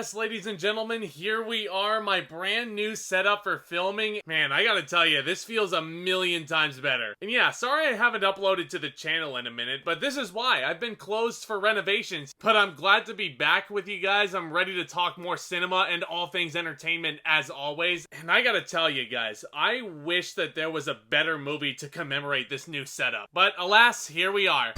Yes, ladies and gentlemen, here we are, my brand new setup for filming. Man, I gotta tell you, this feels a million times better. And yeah, sorry I haven't uploaded to the channel in a minute, but this is why. I've been closed for renovations, but I'm glad to be back with you guys. I'm ready to talk more cinema and all things entertainment as always. And I gotta tell you guys, I wish that there was a better movie to commemorate this new setup. But alas, here we are.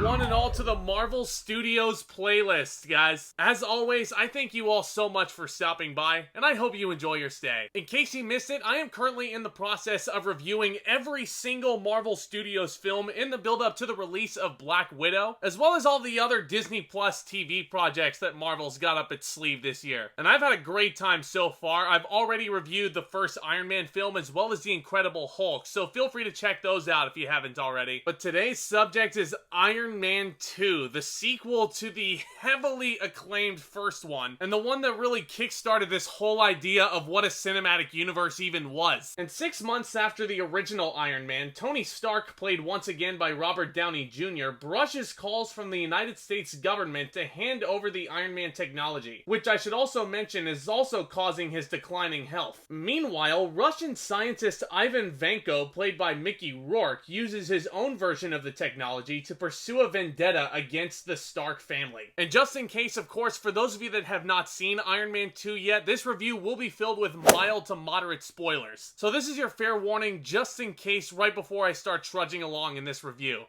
One and all to the Marvel Studios playlist, guys. As always, I thank you all so much for stopping by, and I hope you enjoy your stay. In case you missed it, I am currently in the process of reviewing every single Marvel Studios film in the build-up to the release of Black Widow, as well as all the other Disney Plus TV projects that Marvel's got up its sleeve this year. And I've had a great time so far. I've already reviewed the first Iron Man film as well as the Incredible Hulk, so feel free to check those out if you haven't already. But today's subject is Iron Man 2, the sequel to the heavily acclaimed first one, and the one that really kickstarted this whole idea of what a cinematic universe even was. And 6 months after the original Iron Man, Tony Stark, played once again by Robert Downey Jr., brushes calls from the United States government to hand over the Iron Man technology, which I should also mention is also causing his declining health. Meanwhile, Russian scientist Ivan Vanko, played by Mickey Rourke, uses his own version of the technology to pursue a vendetta against the Stark family. And just in case, of course, for those of you that have not seen Iron Man 2 yet, this review will be filled with mild to moderate spoilers. So this is your fair warning just in case right before I start trudging along in this review.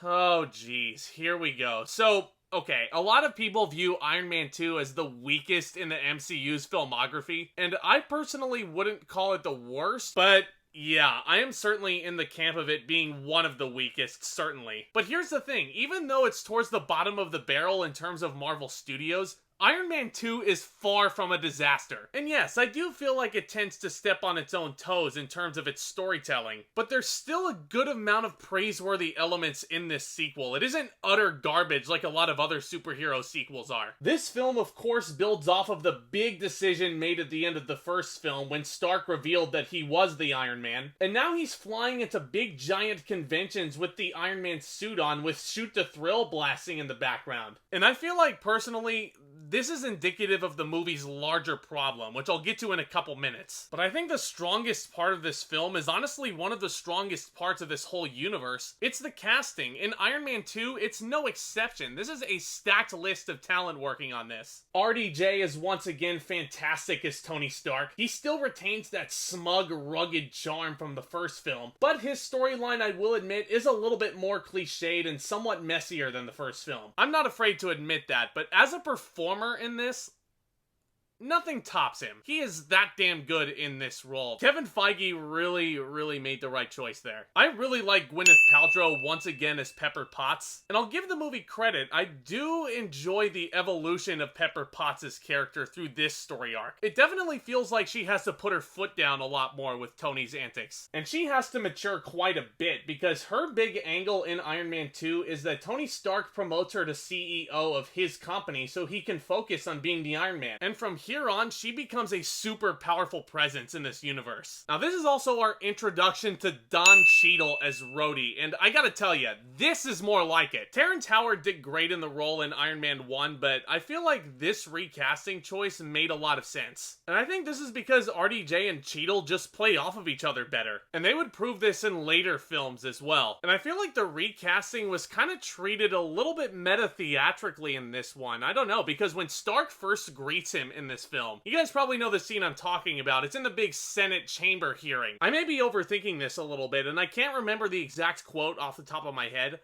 Oh geez, here we go. So, okay, a lot of people view Iron Man 2 as the weakest in the MCU's filmography, and I personally wouldn't call it the worst, but yeah, I am certainly in the camp of it being one of the weakest, certainly. But here's the thing, even though it's towards the bottom of the barrel in terms of Marvel Studios, Iron Man 2 is far from a disaster. And yes, I do feel like it tends to step on its own toes in terms of its storytelling, but there's still a good amount of praiseworthy elements in this sequel. It isn't utter garbage like a lot of other superhero sequels are. This film, of course, builds off of the big decision made at the end of the first film when Stark revealed that he was the Iron Man, and now he's flying into big giant conventions with the Iron Man suit on with Shoot the Thrill blasting in the background. And I feel like, personally, this is indicative of the movie's larger problem, which I'll get to in a couple minutes. But I think the strongest part of this film is honestly one of the strongest parts of this whole universe. It's the casting. In Iron Man 2, it's no exception. This is a stacked list of talent working on this. RDJ is once again fantastic as Tony Stark. He still retains that smug, rugged charm from the first film, but his storyline, I will admit, is a little bit more cliched and somewhat messier than the first film. I'm not afraid to admit that, but as a performer in this, nothing tops him. He is that damn good in this role. Kevin Feige really made the right choice there. I really like Gwyneth Paltrow once again as Pepper Potts, and I'll give the movie credit. I do enjoy the evolution of Pepper Potts' character through this story arc. It definitely feels like she has to put her foot down a lot more with Tony's antics, and she has to mature quite a bit because her big angle in Iron Man 2 is that Tony Stark promotes her to CEO of his company so he can focus on being the Iron Man, and from here on, she becomes a super powerful presence in this universe. Now, this is also our introduction to Don Cheadle as Rhodey, and I gotta tell you, this is more like it. Terrence Howard did great in the role in Iron Man 1, but I feel like this recasting choice made a lot of sense. And I think this is because RDJ and Cheadle just play off of each other better, and they would prove this in later films as well. And I feel like the recasting was kind of treated a little bit meta-theatrically in this one. I don't know, because when Stark first greets him in this film, you guys probably know the scene I'm talking about. It's in the big Senate chamber hearing. I may be overthinking this a little bit, and I can't remember the exact quote off the top of my head,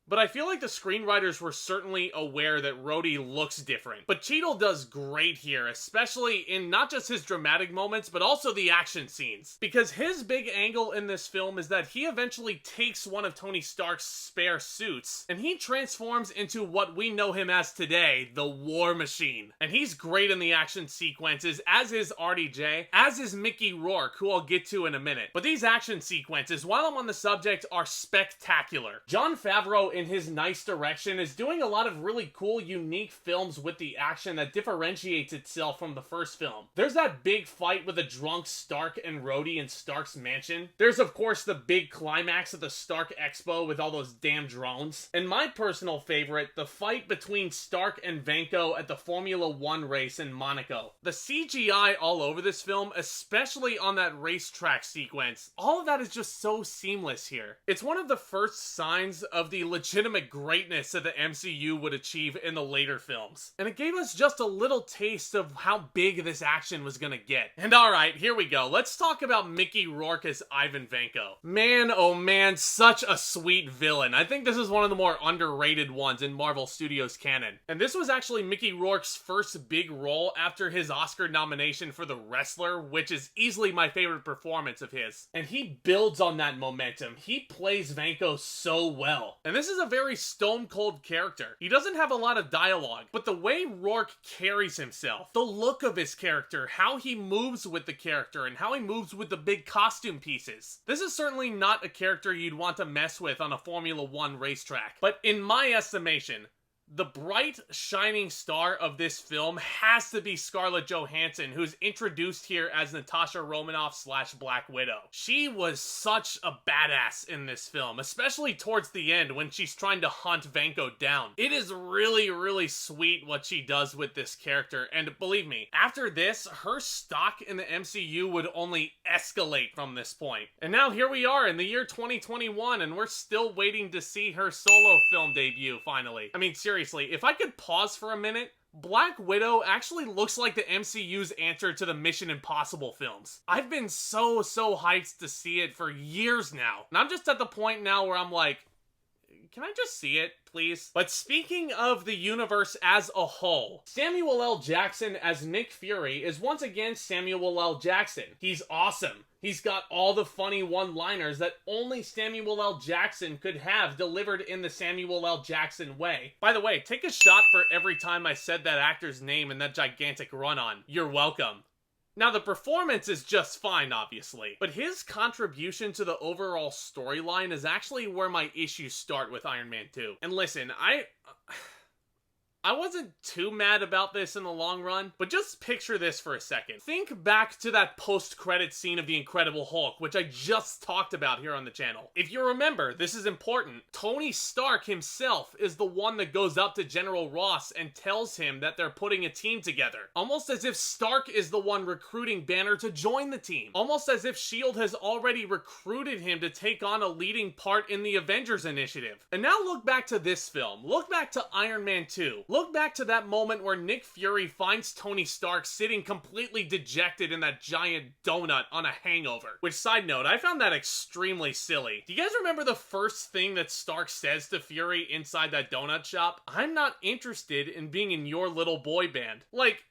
but I feel like the screenwriters were certainly aware that Rhodey looks different. But Cheadle does great here, especially in not just his dramatic moments, but also the action scenes. Because his big angle in this film is that he eventually takes one of Tony Stark's spare suits, and he transforms into what we know him as today, the War Machine. And he's great in the action sequences, as is RDJ, as is Mickey Rourke, who I'll get to in a minute. But these action sequences, while I'm on the subject, are spectacular. Jon Favreau in his nice direction, is doing a lot of really cool, unique films with the action that differentiates itself from the first film. There's that big fight with the drunk Stark and Rhodey in Stark's mansion. There's of course the big climax at the Stark Expo with all those damn drones. And my personal favorite, the fight between Stark and Vanko at the Formula 1 race in Monaco. The CGI all over this film, especially on that racetrack sequence, all of that is just so seamless here. It's one of the first signs of the legitimate greatness that the MCU would achieve in the later films. And it gave us just a little taste of how big this action was gonna get. And alright, here we go. Let's talk about Mickey Rourke as Ivan Vanko. Man, oh man, such a sweet villain. I think this is one of the more underrated ones in Marvel Studios canon. And this was actually Mickey Rourke's first big role after his Oscar nomination for The Wrestler, which is easily my favorite performance of his. And he builds on that momentum. He plays Vanko so well. And this is a very stone cold character. He doesn't have a lot of dialogue, but the way Rourke carries himself, the look of his character, how he moves with the character, and how he moves with the big costume pieces. This is certainly not a character you'd want to mess with on a Formula 1 racetrack. But in my estimation, the bright, shining star of this film has to be Scarlett Johansson, who's introduced here as Natasha Romanoff / Black Widow. She was such a badass in this film, especially towards the end when she's trying to hunt Vanko down. It is really, really sweet what she does with this character, and believe me, after this, her stock in the MCU would only escalate from this point. And now here we are in the year 2021, and we're still waiting to see her solo film debut, finally. I mean, seriously, if I could pause for a minute, Black Widow actually looks like the MCU's answer to the Mission Impossible films. I've been so hyped to see it for years now. And I'm just at the point now where I'm like, can I just see it, please? But speaking of the universe as a whole, Samuel L. Jackson as Nick Fury is once again Samuel L. Jackson. He's awesome. He's got all the funny one-liners that only Samuel L. Jackson could have delivered in the Samuel L. Jackson way. By the way, take a shot for every time I said that actor's name in that gigantic run-on. You're welcome. Now, the performance is just fine, obviously, but his contribution to the overall storyline is actually where my issues start with Iron Man 2. And listen, I wasn't too mad about this in the long run, but just picture this for a second. Think back to that post-credit scene of The Incredible Hulk, which I just talked about here on the channel. If you remember, this is important, Tony Stark himself is the one that goes up to General Ross and tells him that they're putting a team together. Almost as if Stark is the one recruiting Banner to join the team. Almost as if S.H.I.E.L.D. has already recruited him to take on a leading part in the Avengers Initiative. And now look back to this film. Look back to Iron Man 2. Look back to that moment where Nick Fury finds Tony Stark sitting completely dejected in that giant donut on a hangover. Which, side note, I found that extremely silly. Do you guys remember the first thing that Stark says to Fury inside that donut shop? I'm not interested in being in your little boy band. Like,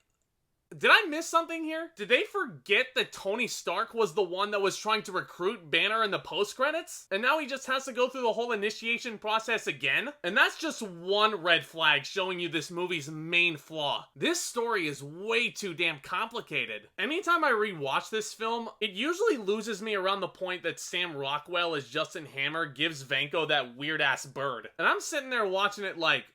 did I miss something here? Did they forget that Tony Stark was the one that was trying to recruit Banner in the post-credits? And now he just has to go through the whole initiation process again? And that's just one red flag showing you this movie's main flaw. This story is way too damn complicated. Anytime I rewatch this film, it usually loses me around the point that Sam Rockwell as Justin Hammer gives Vanko that weird-ass bird. And I'm sitting there watching it like,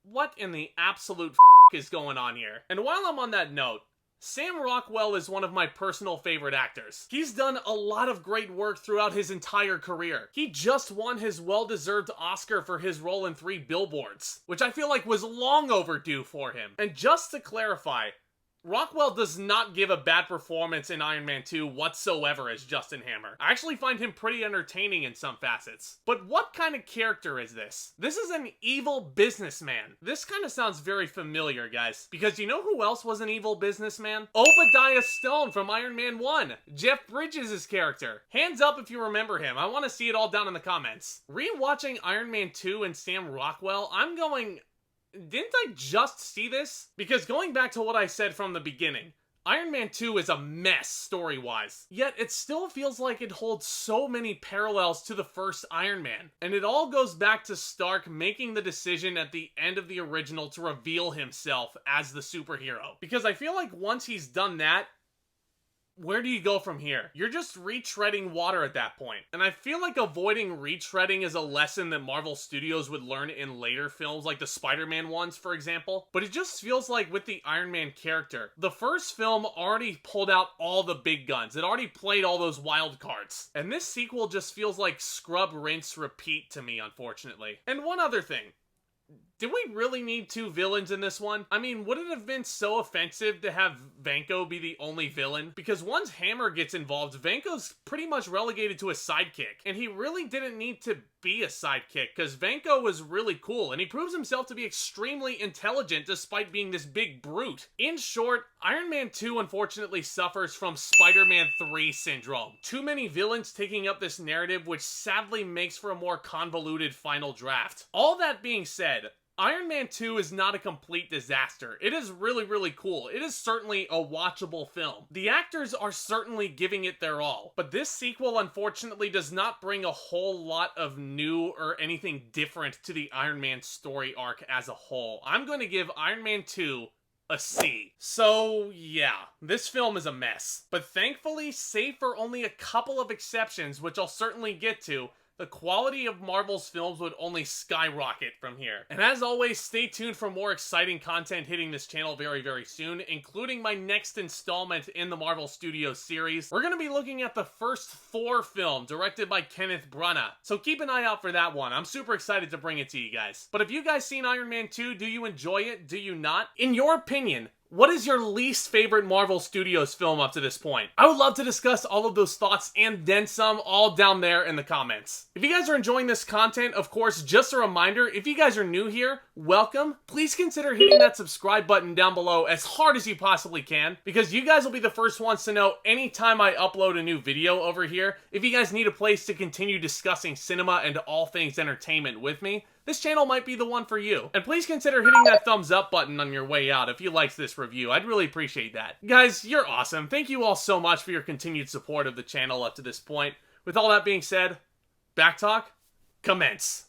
what in the absolute is going on here? And while I'm on that note, Sam Rockwell is one of my personal favorite actors. He's done a lot of great work throughout his entire career. He just won his well-deserved Oscar for his role in 3 Billboards, which I feel like was long overdue for him. And just to clarify, Rockwell does not give a bad performance in Iron Man 2 whatsoever as Justin Hammer. I actually find him pretty entertaining in some facets. But what kind of character is this? This is an evil businessman. This kind of sounds very familiar, guys. Because you know who else was an evil businessman? Obadiah Stone from Iron Man 1. Jeff Bridges' character. Hands up if you remember him. I want to see it all down in the comments. Rewatching Iron Man 2 and Sam Rockwell, I'm going, didn't I just see this? Because going back to what I said from the beginning, Iron Man 2 is a mess story-wise, yet it still feels like it holds so many parallels to the first Iron Man. And it all goes back to Stark making the decision at the end of the original to reveal himself as the superhero. Because I feel like once he's done that, where do you go from here? You're just retreading water at that point. And I feel like avoiding retreading is a lesson that Marvel Studios would learn in later films, like the Spider-Man ones, for example. But it just feels like with the Iron Man character, the first film already pulled out all the big guns. It already played all those wild cards. And this sequel just feels like scrub, rinse, repeat to me, unfortunately. And one other thing. Did we really need two villains in this one? I mean, would it have been so offensive to have Vanko be the only villain? Because once Hammer gets involved, Vanko's pretty much relegated to a sidekick. And he really didn't need to be a sidekick, because Vanko was really cool, and he proves himself to be extremely intelligent despite being this big brute. In short, Iron Man 2 unfortunately suffers from Spider-Man 3 syndrome. Too many villains taking up this narrative, which sadly makes for a more convoluted final draft. All that being said, Iron Man 2 is not a complete disaster. It is really, really cool. It is certainly a watchable film. The actors are certainly giving it their all, but this sequel unfortunately does not bring a whole lot of new or anything different to the Iron Man story arc as a whole. I'm going to give Iron Man 2 a C. So yeah, this film is a mess. But thankfully, save for only a couple of exceptions, which I'll certainly get to, the quality of Marvel's films would only skyrocket from here. And as always, stay tuned for more exciting content hitting this channel very, very soon, including my next installment in the Marvel Studios series. We're going to be looking at the first Thor film, directed by Kenneth Branagh. So keep an eye out for that one. I'm super excited to bring it to you guys. But have you guys seen Iron Man 2? Do you enjoy it? Do you not? In your opinion, what is your least favorite Marvel Studios film up to this point? I would love to discuss all of those thoughts and then some all down there in the comments. If you guys are enjoying this content, of course, just a reminder, if you guys are new here, welcome. Please consider hitting that subscribe button down below as hard as you possibly can, because you guys will be the first ones to know anytime I upload a new video over here. If you guys need a place to continue discussing cinema and all things entertainment with me, this channel might be the one for you. And please consider hitting that thumbs up button on your way out if you liked this review. I'd really appreciate that. Guys, you're awesome. Thank you all so much for your continued support of the channel up to this point. With all that being said, back talk, commence.